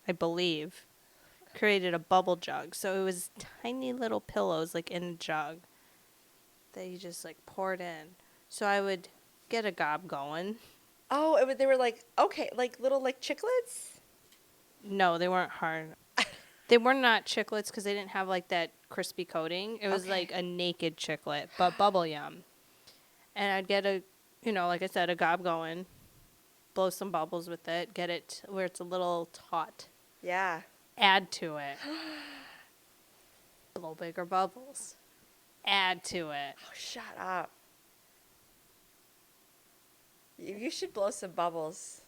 I believe, created a bubble jug. So it was tiny little pillows like in a jug that you just like poured in. So I would get a gob going. Oh, they were like okay, like little like chiclets? No, they weren't hard. They were not chiclets because they didn't have like that crispy coating. It was Okay. like a naked chiclet, but Bubble Yum. And I'd get like I said, a gob going, blow some bubbles with it, get it where it's a little taut. Yeah. Add to it. Blow bigger bubbles. Add to it. Oh, shut up. You should blow some bubbles.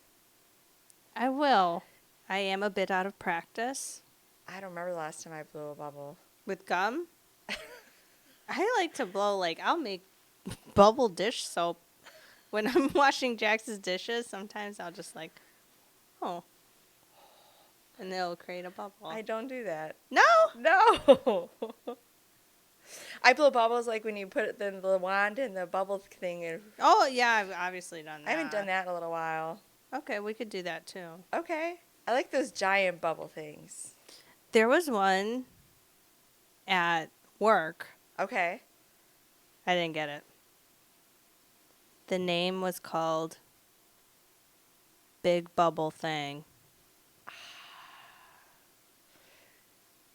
I will. I am a bit out of practice I don't remember the last time I blew a bubble. with gum. I like to blow, I'll make bubble dish soap. When I'm washing Jax's dishes, sometimes I'll just oh. And they'll create a bubble. I don't do that. No! No. I blow bubbles like when you put the wand in the bubble thing. And Oh, yeah, I've obviously done that. I haven't done that in a little while. Okay, we could do that too. Okay. I like those giant bubble things. There was one at work. Okay. I didn't get it. The name was called Big Bubble Thing.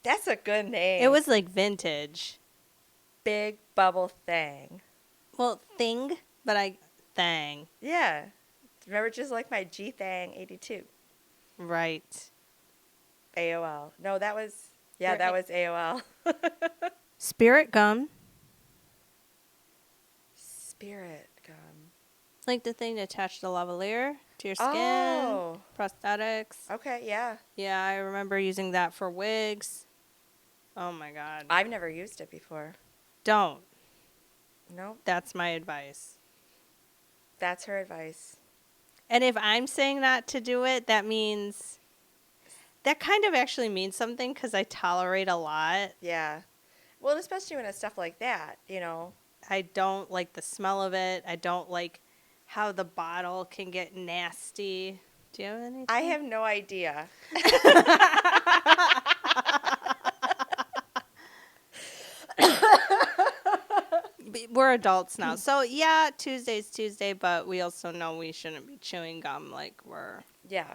That's a good name. It was like vintage. Big Bubble Thing. Well, thing, but I thing. Yeah. Remember, just like my G Thang 82. Right. AOL. No, that was, yeah, Your that A- was AOL. Spirit gum, Spirit gum. like the thing to attach the lavalier to your skin, Oh. prosthetics. Okay, yeah. Yeah, I remember using that for wigs. Oh my god. I've never used it before. Don't. Nope. That's my advice. That's her advice. And if I'm saying not to do it, that means that kind of actually means something because I tolerate a lot. Yeah. Well, especially when it's stuff like that, you know. I don't like the smell of it. I don't like how the bottle can get nasty. Do you have anything? I have no idea. We're adults now. So, yeah, Tuesday's Tuesday, but we also know we shouldn't be chewing gum like we're. Yeah.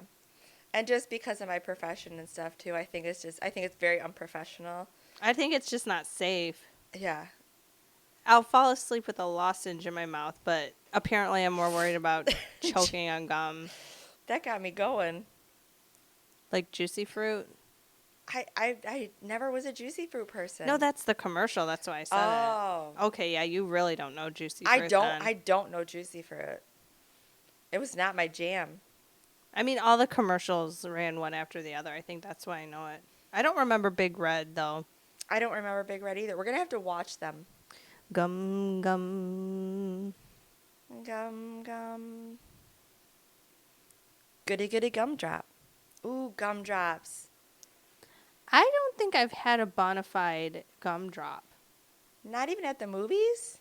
And just because of my profession and stuff too, I think it's very unprofessional. I think it's just not safe. Yeah. I'll fall asleep with a lozenge in my mouth, but apparently I'm more worried about choking on gum. That got me going. Like juicy fruit. I never was a juicy fruit person. No, that's the commercial. That's why I said Oh. it. Okay, yeah, you really don't know juicy fruit. I don't know juicy fruit. It was not my jam. I mean, all the commercials ran one after the other. I think that's why I know it. I don't remember Big Red, though. I don't remember Big Red either. We're going to have to watch them. Gum, gum. Gum, gum. Goody goody gumdrop. Ooh, gumdrops. I don't think I've had a bona fide gumdrop. Not even at the movies?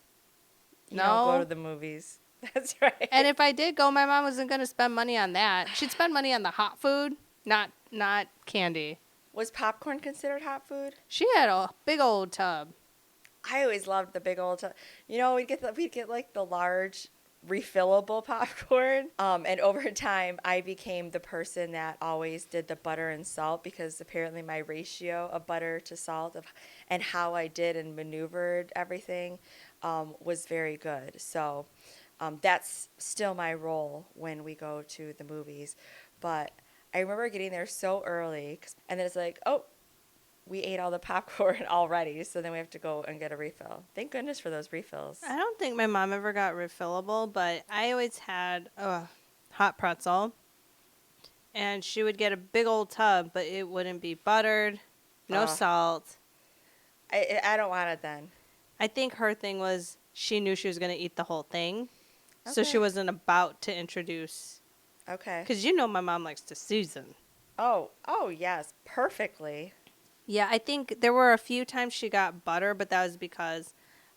You No. don't go to the movies. That's right. And if I did go, my mom wasn't going to spend money on that. She'd spend money on the hot food, not candy. Was popcorn considered hot food? She had a big old tub. I always loved the big old. You know, we'd get like the large refillable popcorn. And over time, I became the person that always did the butter and salt because apparently my ratio of butter to salt and how I did and maneuvered everything was very good. So that's still my role when we go to the movies. But I remember getting there so early, and then it's like, oh, we ate all the popcorn already, so then we have to go and get a refill. Thank goodness for those refills. I don't think my mom ever got refillable, but I always had a hot pretzel. And she would get a big old tub, but it wouldn't be buttered, no salt. I don't want it then. I think her thing was she knew she was going to eat the whole thing. So she Okay. wasn't about to introduce. Okay. Because you know my mom likes to season. Oh, yes, perfectly. Yeah, I think there were a few times she got butter, but that was because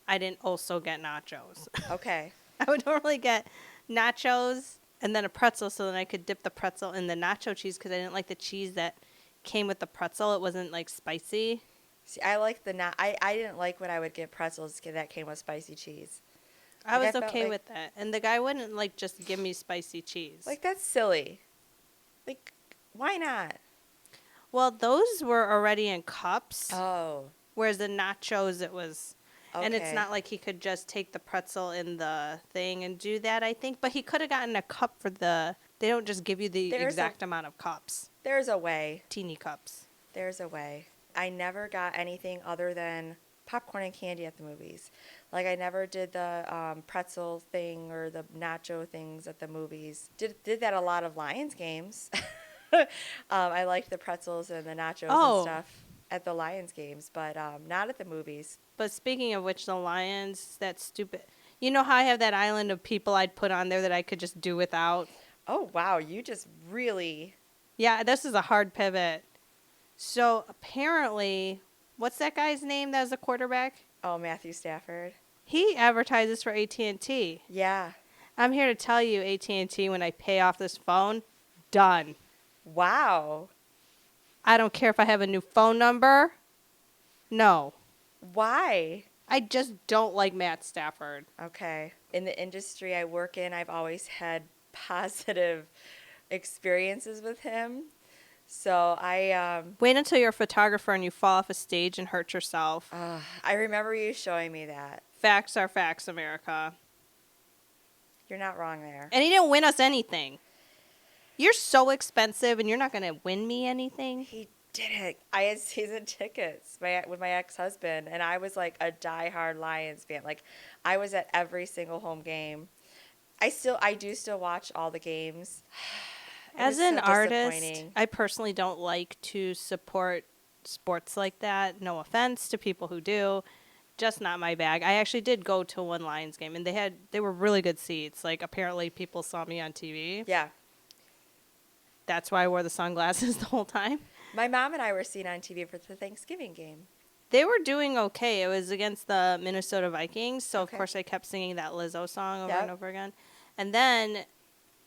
I didn't also get nachos. Okay. I would normally get nachos and then a pretzel so then I could dip the pretzel in the nacho cheese because I didn't like the cheese that came with the pretzel. It wasn't like spicy. See, I like I didn't like when I would get pretzels that came with spicy cheese. I Like, was I felt okay like- with that. And the guy wouldn't like just give me spicy cheese. Like, that's silly. Like, why not? Well, those were already in cups, Oh. whereas the nachos it was. Okay. And it's not like he could just take the pretzel in the thing and do that, I think. But he could have gotten a cup for the. They don't just give you the There's exact amount of cups. There's a way. Teeny cups. There's a way. I never got anything other than popcorn and candy at the movies. Like, I never did the pretzel thing or the nacho things at the movies. Did that a lot of Lions games. I liked the pretzels and the nachos Oh. and stuff at the Lions games, but not at the movies. But speaking of which, the Lions, that stupid. You know how I have that island of people I'd put on there that I could just do without? Oh, wow. You just really... Yeah, this is a hard pivot. So apparently, what's that guy's name that was a quarterback? Oh, Matthew Stafford. He advertises for AT&T. Yeah. I'm here to tell you, AT&T, when I pay off this phone, done. Wow. I don't care if I have a new phone number. No. Why? I just don't like Matt Stafford. Okay. In the industry I work in, I've always had positive experiences with him. So Wait until you're a photographer and you fall off a stage and hurt yourself. I remember you showing me that. Facts are facts, America. You're not wrong there. And he didn't win us anything. You're so expensive and you're not going to win me anything. He didn't. I had season tickets with my ex-husband, and I was like a diehard Lions fan. Like, I was at every single home game. I do still watch all the games. It As was an so artist, disappointing. I personally don't like to support sports like that. No offense to people who do. Just not my bag. I actually did go to one Lions game and they were really good seats. Like apparently people saw me on TV. Yeah. That's why I wore the sunglasses the whole time. My mom and I were seen on TV for the Thanksgiving game. They were doing okay. It was against the Minnesota Vikings, so Okay. of course I kept singing that Lizzo song over Yep. and over again. And then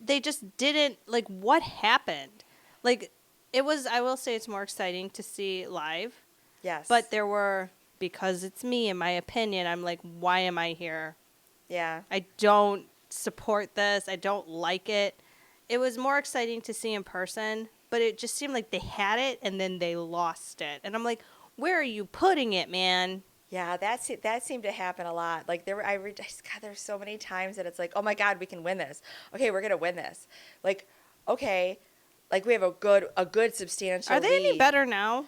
they just didn't like what happened. Like it was I will say it's more exciting to see live, Yes. but there were because it's me in my opinion, I'm like why am I here? Yeah. I don't support this. I don't like it. It was more exciting to see in person, but it just seemed like they had it and then they lost it. And I'm like, where are you putting it, man? Yeah, that seemed to happen a lot. Like God, there's so many times that it's like, oh my God, we can win this. Okay, we're gonna win this. Like, okay, like we have a good substantial. Are they any lead. better now?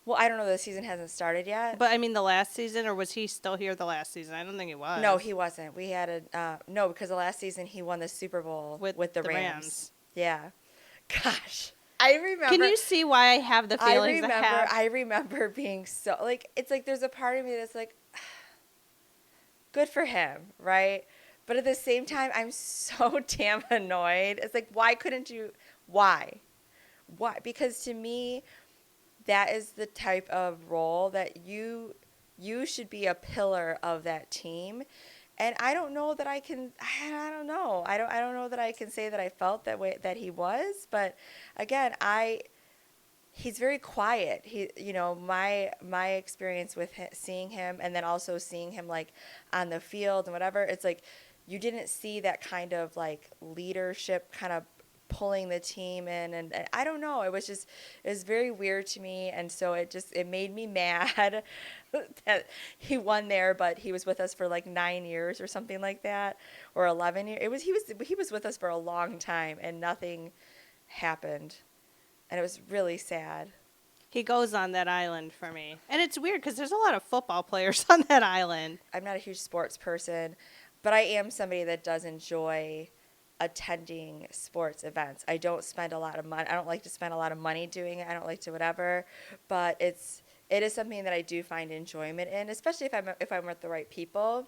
Well, I don't know. The season hasn't started yet. But I mean, the last season, or was he still here the last season? I don't think he was. No, he wasn't. We had no, because the last season he won the Super Bowl with the Rams. Yeah. Gosh, I remember. Can you see why I have the feelings I have? I remember being so like it's like there's a part of me that's like good for him, right? But at the same time I'm so damn annoyed. It's like why couldn't you why? Because to me that is the type of role that you should be a pillar of that team. And I don't know that I can. I don't know. I don't know that I can say that I felt that way that he was. But again, he's very quiet. My experience with seeing him, and then also seeing him like on the field and whatever. It's like you didn't see that kind of like leadership kind of pulling the team in, and I don't know. It was very weird to me, and so it made me mad that he won there, but he was with us for like 9 years or something like that, or 11 years. He was with us for a long time, and nothing happened, and it was really sad. He goes on that island for me. And it's weird because there's a lot of football players on that island. I'm not a huge sports person, but I am somebody that does enjoy attending sports events. I don't spend a lot of money. I don't like to spend a lot of money doing it. I don't like to whatever, but it is something that I do find enjoyment in, especially if I'm with the right people,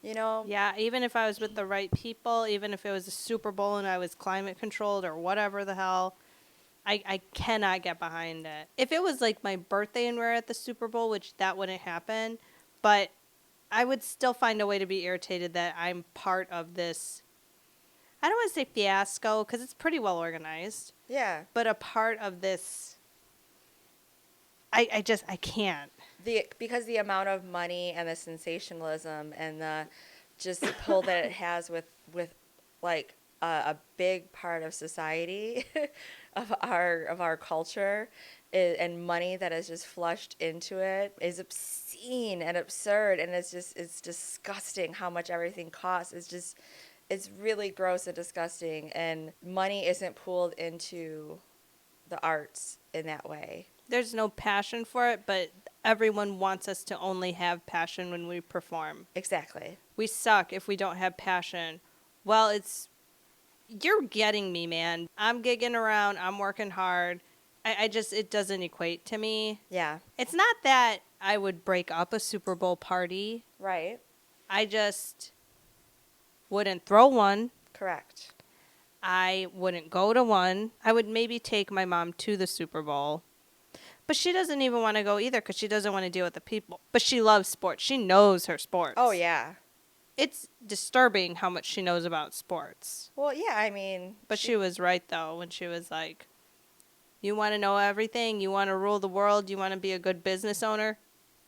you know. Yeah, even if I was with the right people, even if it was a Super Bowl and I was climate controlled or whatever the hell, I cannot get behind it. If it was like my birthday and we're at the Super Bowl, which that wouldn't happen, but I would still find a way to be irritated that I'm part of this. I don't want to say fiasco because it's pretty well organized, Yeah. but a part of this. I can't. Because the amount of money and the sensationalism and the just pull that it has with like a big part of society of our culture and money that is just flushed into it is obscene and absurd, and it's disgusting how much everything costs. It's really gross and disgusting, and money isn't pooled into the arts in that way. There's no passion for it, but everyone wants us to only have passion when we perform. Exactly. We suck if we don't have passion. Well, you're getting me, man. I'm gigging around. I'm working hard. It doesn't equate to me. Yeah. It's not that I would break up a Super Bowl party. Right. I just wouldn't throw one. Correct. I wouldn't go to one. I would maybe take my mom to the Super Bowl. But she doesn't even want to go either because she doesn't want to deal with the people. But she loves sports. She knows her sports. Oh, yeah. It's disturbing how much she knows about sports. Well, yeah, I mean. But she was right, though, when she was like, you want to know everything? You want to rule the world? You want to be a good business owner?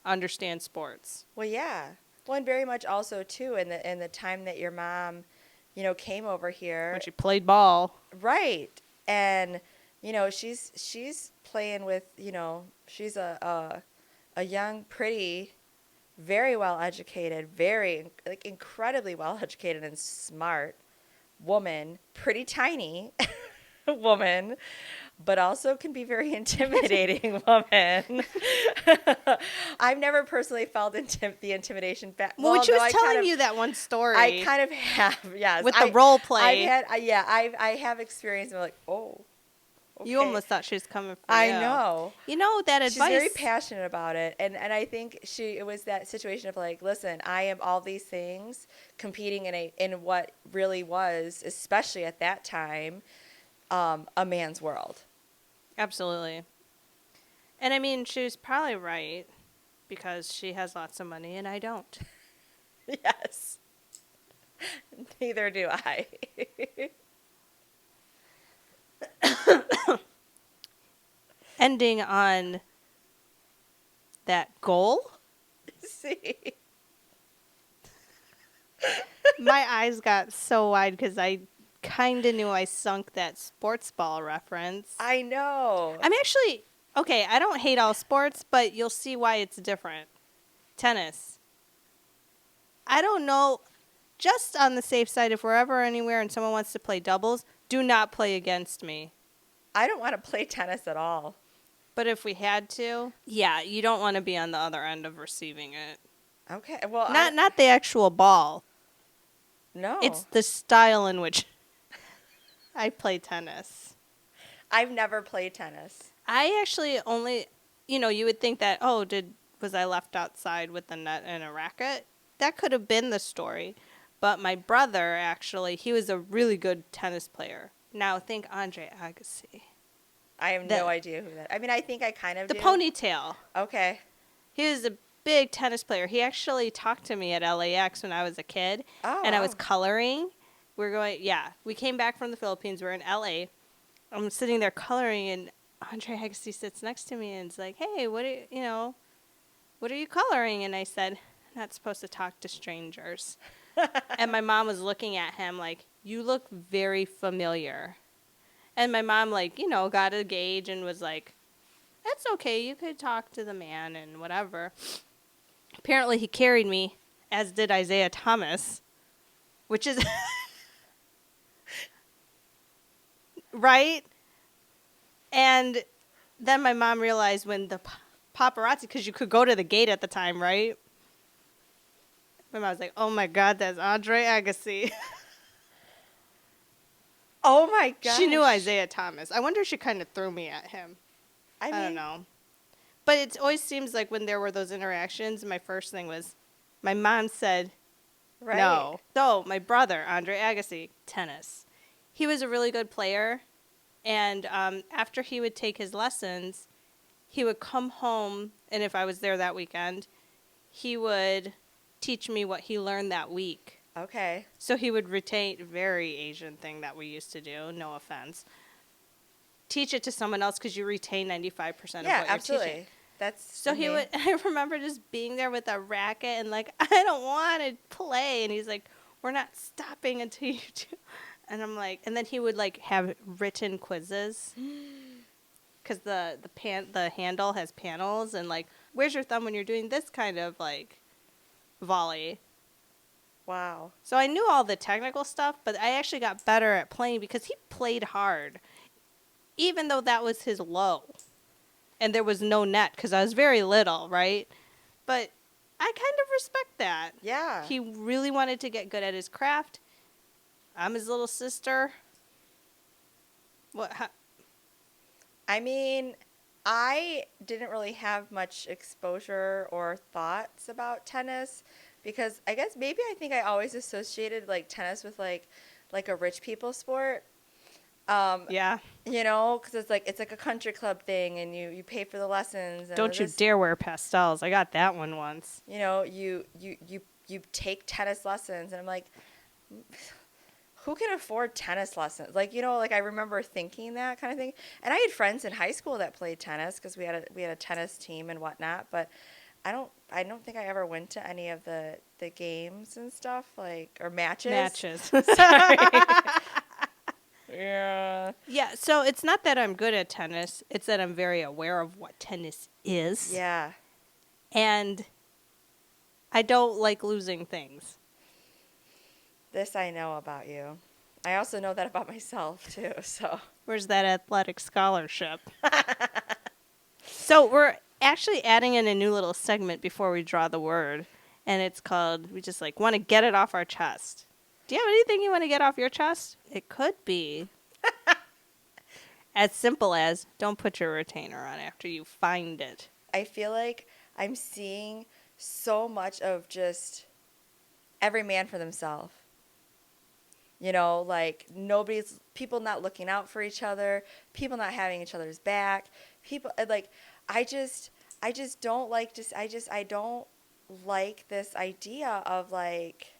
Understand sports. Well, yeah. Well, and very much also, too, in the time that your mom, came over here. When she played ball. Right. And she's playing with, she's a young, pretty, very well educated, very like incredibly well educated and smart woman, pretty tiny woman, but also can be very intimidating woman. I've never personally felt the intimidation back. Well, she no, was telling you that one story. I kind of have, yes. With the role play. I have experience. I'm like, oh, okay. You almost thought she was coming for I you. know. You know, that advice. She's very passionate about it. And I think it was that situation of like, listen, I am all these things competing in what really was, especially at that time, a man's world. Absolutely. And I mean, she was probably right because she has lots of money and I don't. Yes. Neither do I. Ending on that goal, See? my eyes got so wide because I kind of knew I sunk that sports ball reference. I know. I'm actually, okay, I don't hate all sports, but you'll see why it's different. Tennis. I don't know, just on the safe side, if we're ever anywhere and someone wants to play doubles, do not play against me. I don't want to play tennis at all. But if we had to, yeah, you don't want to be on the other end of receiving it. Okay. Well, Not the actual ball. no. It's the style in which I play tennis. I've never played tennis. I actually only, you would think that, was I left outside with the net and a racket? That could have been the story. But my brother, actually, he was a really good tennis player. Now think Andre Agassi. I have no idea who that. I mean, I think I kind of The do. ponytail. Okay. He was a big tennis player. He actually talked to me at LAX when I was a kid. Oh. And I was Wow. coloring. We came back from the Philippines. We're in LA. I'm sitting there coloring, and Andre Agassi sits next to me and is like, hey, what are you coloring? And I said, I'm not supposed to talk to strangers. And my mom was looking at him like, you look very familiar. And my mom, got a gauge and was like, that's okay. You could talk to the man and whatever. Apparently, he carried me, as did Isaiah Thomas, which is... right? And then my mom realized when the paparazzi, because you could go to the gate at the time, right? My mom was like, oh my God, that's Andre Agassi. Oh my gosh. She knew Isaiah Thomas. I wonder if she kind of threw me at him. I don't know. But it always seems like when there were those interactions, my first thing was, my mom said, Right. no. So my brother, Andre Agassi, tennis. He was a really good player. And after he would take his lessons, he would come home, and if I was there that weekend, he would teach me what he learned that week. Okay. So he would retain, very Asian thing that we used to do, no offense. Teach it to someone else because you retain 95% of what you're absolutely. teaching. That's So he would, I remember just being there with a racket and like, I don't want to play. And he's like, we're not stopping until you do. And I'm like, and then he would like have written quizzes. Because the handle has panels and like, where's your thumb when you're doing this kind of like volley? Wow. So I knew all the technical stuff, but I actually got better at playing because he played hard, even though that was his low. And there was no net because I was very little, right? But I kind of respect that. Yeah. He really wanted to get good at his craft. I'm his little sister. I mean, I didn't really have much exposure or thoughts about tennis because I think I always associated like tennis with like a rich people sport. Yeah. Because it's like a country club thing, and you pay for the lessons. And Don't you dare wear pastels. I got that one once. You take tennis lessons, and I'm like, who can afford tennis lessons? Like I remember thinking that kind of thing. And I had friends in high school that played tennis because we had a tennis team and whatnot. But I don't think I ever went to any of the games and stuff, like, or matches. Matches. Sorry. Yeah. Yeah, so it's not that I'm good at tennis, it's that I'm very aware of what tennis is. Yeah. And I don't like losing things. This I know about you. I also know that about myself too, so. Where's that athletic scholarship? So we're actually adding in a new little segment before we draw the word. And it's called, we just like want to get it off our chest. Do you have anything you want to get off your chest? It could be as simple as don't put your retainer on after you find it. I feel like I'm seeing so much of just every man for themselves. You know, like people not looking out for each other, people not having each other's back, people like, I don't like I don't like this idea of like,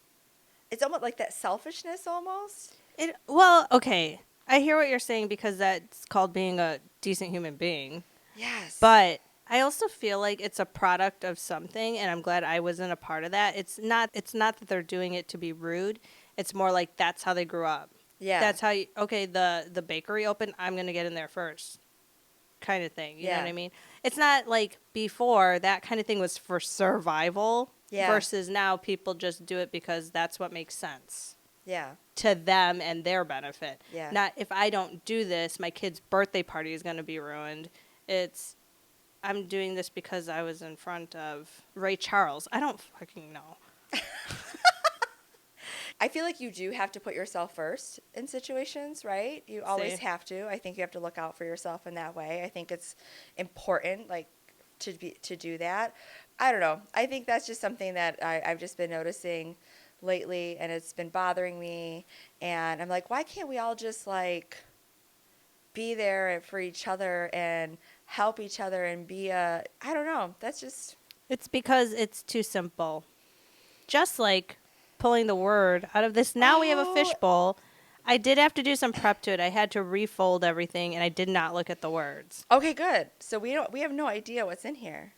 it's almost like that selfishness almost. Well, okay. I hear what you're saying because that's called being a decent human being. Yes. But I also feel like it's a product of something, and I'm glad I wasn't a part of that. It's not that they're doing it to be rude. It's more like that's how they grew up. Yeah. That's how the bakery opened, I'm going to get in there first. Kind of thing. You know what I mean? It's not like before that kind of thing was for survival versus now people just do it because that's what makes sense. Yeah. To them and their benefit. Yeah. Not if I don't do this, my kid's birthday party is going to be ruined. I'm doing this because I was in front of Ray Charles. I don't fucking know. I feel like you do have to put yourself first in situations, right? You always have to. I think you have to look out for yourself in that way. I think it's important, like, to do that. I don't know. I think that's just something that I've just been noticing lately, and it's been bothering me. And I'm like, why can't we all just, like, be there for each other and help each other and be I don't know. That's just. It's because it's too simple. Just like pulling the word out of this. Now we have a fishbowl. I did have to do some prep to it. I had to refold everything, and I did not look at the words. Okay, good. So we have no idea what's in here.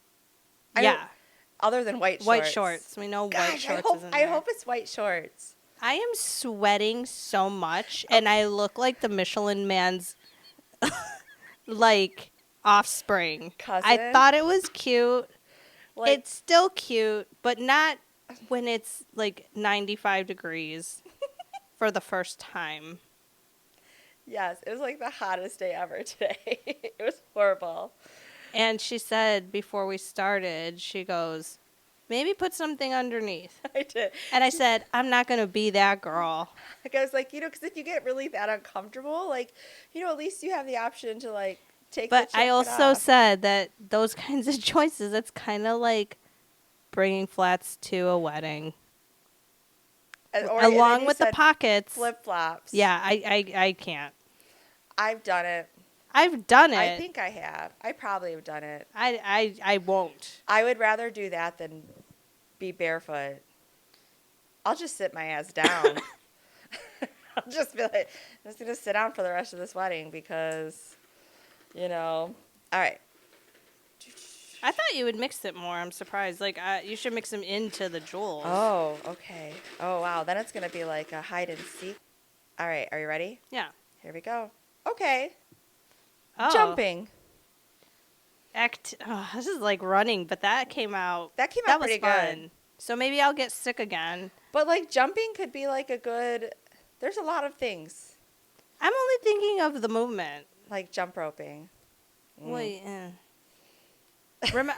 Other than white shorts. White shorts. We know white shorts is in there. I hope it's white shorts. I am sweating so much, and I look like the Michelin Man's, like, offspring. Cousin? I thought it was cute. Like, It's still cute, but not when it's, like, 95 degrees for the first time. yes, it was like the hottest day ever today. It was horrible. And she said before we started, she goes, maybe put something underneath. I did. And I said, I'm not going to be that girl. Like, I was like, because if you get really that uncomfortable, like, at least you have the option to, like, take But the I jacket also off. said that those kinds of choices, it's kind of like bringing flats to a wedding. Along with the pockets. Flip-flops. Yeah, I can't. I've done it. I've done it. I think I have. I probably have done it. I won't. I would rather do that than be barefoot. I'll just sit my ass down. I'll just be like, I'm just going to sit down for the rest of this wedding because, all right. I thought you would mix it more. I'm surprised. Like, you should mix them into the jewels. Oh, okay. Oh, wow. Then it's going to be like a hide and seek. All right. Are you ready? Yeah. Here we go. Okay. Oh. Jumping. This is like running, but that came out. That came out was pretty fun. good. So maybe I'll get sick again. But, like, jumping could be, like, there's a lot of things. I'm only thinking of the movement. Like jump roping. Wait.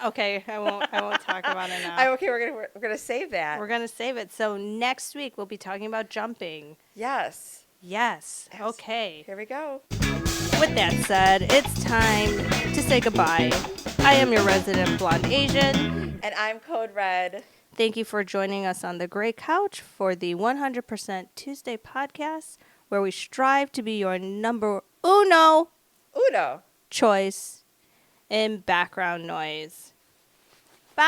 Okay, I won't talk about it now. Okay, we're gonna save that. We're gonna save it. So next week we'll be talking about jumping. Yes. Yes. Okay. Here we go. With that said, it's time to say goodbye. I am your resident blonde Asian. And I'm Code Red. Thank you for joining us on the Gray Couch for the 100% Tuesday podcast, where we strive to be your number uno Uno. choice in background noise. Bye.